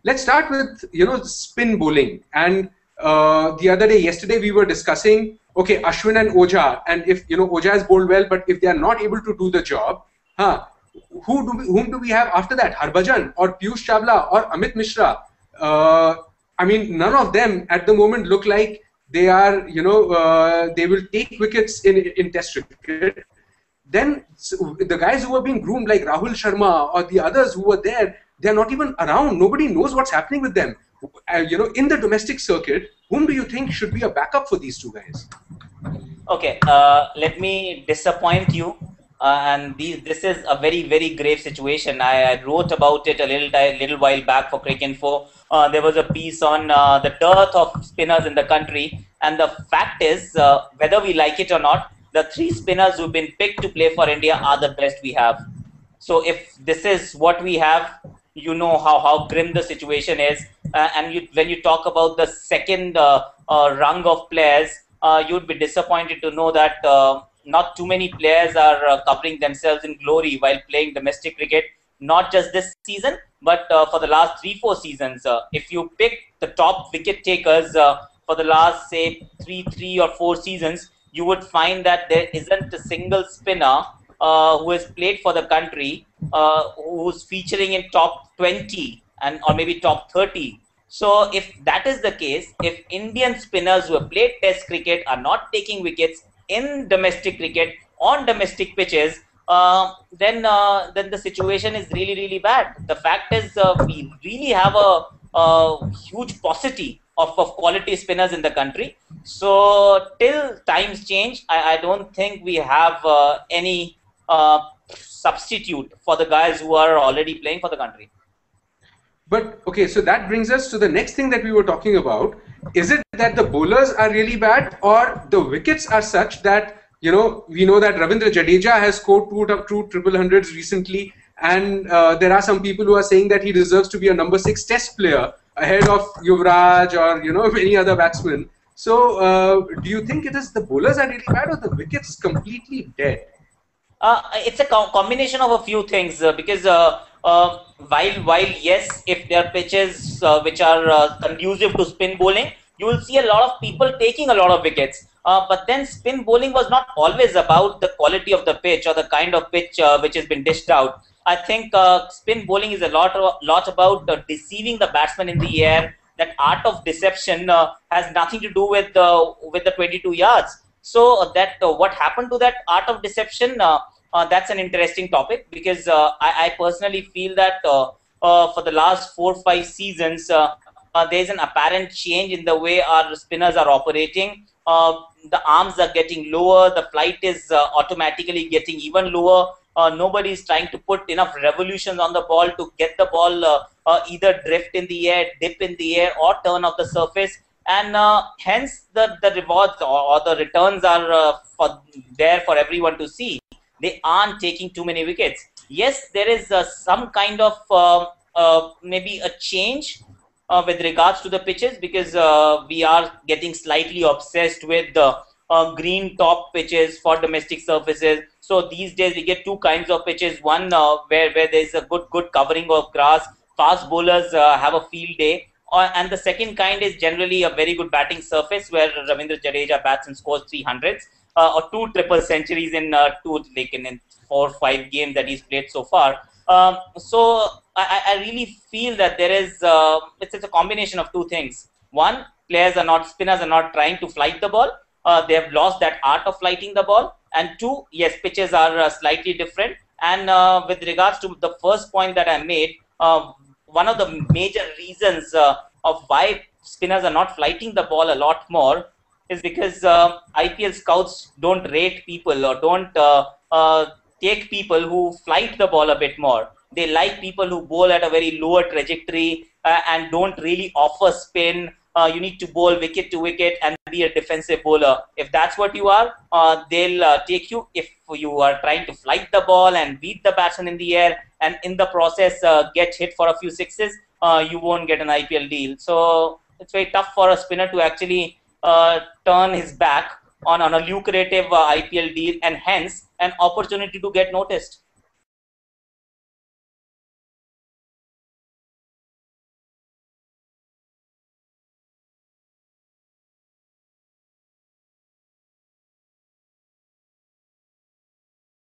let's start with, spin bowling. And yesterday we were discussing, okay, Ashwin and Ojha, and if, Ojha has bowled well, but if they are not able to do the job, whom do we have after that? Harbhajan or Piyush Chawla or Amit Mishra? I mean, none of them at the moment look like they are, they will take wickets in Test cricket. Then the guys who are being groomed, like Rahul Sharma or the others who were there, they are not even around. Nobody knows what's happening with them. In the domestic circuit, whom do you think should be a backup for these two guys? Okay, let me disappoint you. This is a very, very grave situation. I wrote about it a little while back for Cricinfo. There was a piece on the dearth of spinners in the country, and the fact is, whether we like it or not, the 3 spinners who've been picked to play for India are the best we have. So if this is what we have, you know how grim the situation is. When you talk about the second rung of players, you'd be disappointed to know that not too many players are covering themselves in glory while playing domestic cricket, not just this season, but for the last 3-4 seasons. If you pick the top wicket takers for the last, say, 3 or 4 seasons, you would find that there isn't a single spinner who has played for the country who's featuring in top 20 or maybe top 30. So if that is the case, if Indian spinners who have played Test cricket are not taking wickets in domestic cricket on domestic pitches, then the situation is really, really bad. The fact is, we really have a huge paucity of quality spinners in the country. So till times change, I don't think we have any substitute for the guys who are already playing for the country. But okay, so that brings us to the next thing that we were talking about. Is it that the bowlers are really bad, or the wickets are such that, we know that Ravindra Jadeja has scored two triple hundreds recently, and there are some people who are saying that he deserves to be a number 6 Test player ahead of Yuvraj or any other batsman. So do you think it is the bowlers are really bad, or the wickets completely dead? It's a combination of a few things because while yes, if there are pitches which are conducive to spin bowling, you will see a lot of people taking a lot of wickets. But then spin bowling was not always about the quality of the pitch or the kind of pitch which has been dished out. I think spin bowling is a lot about deceiving the batsman in the air. That art of deception has nothing to do with the 22 yards. So that what happened to that art of deception? That's an interesting topic, because I personally feel that for the last 4-5 seasons, there's an apparent change in the way our spinners are operating. The arms are getting lower. The flight is automatically getting even lower. Nobody is trying to put enough revolutions on the ball to get the ball either drift in the air, dip in the air, or turn off the surface. And hence the rewards or the returns are there for everyone to see. They aren't taking too many wickets. Yes, there is some kind of maybe a change with regards to the pitches, because we are getting slightly obsessed with the green top pitches for domestic surfaces. So these days we get 2 kinds of pitches. One where there's a good covering of grass. Fast bowlers have a field day. And the second kind is generally a very good batting surface where Ravindra Jadeja bats and scores 300s or 2 triple centuries in 4 or 5 games that he's played so far. So I really feel that there is it's a combination of 2 things. One, spinners are not trying to flight the ball. They have lost that art of flighting the ball. And 2, yes, pitches are slightly different. And with regards to the first point that I made, one of the major reasons of why spinners are not flighting the ball a lot more is because IPL scouts don't rate people or don't take people who flight the ball a bit more. They like people who bowl at a very lower trajectory and don't really offer spin. You need to bowl wicket to wicket and be a defensive bowler. If that's what you are, they'll take you. If you are trying to flight the ball and beat the batsman in the air and in the process get hit for a few sixes, you won't get an IPL deal. So it's very tough for a spinner to actually turn his back on a lucrative IPL deal, and hence an opportunity to get noticed.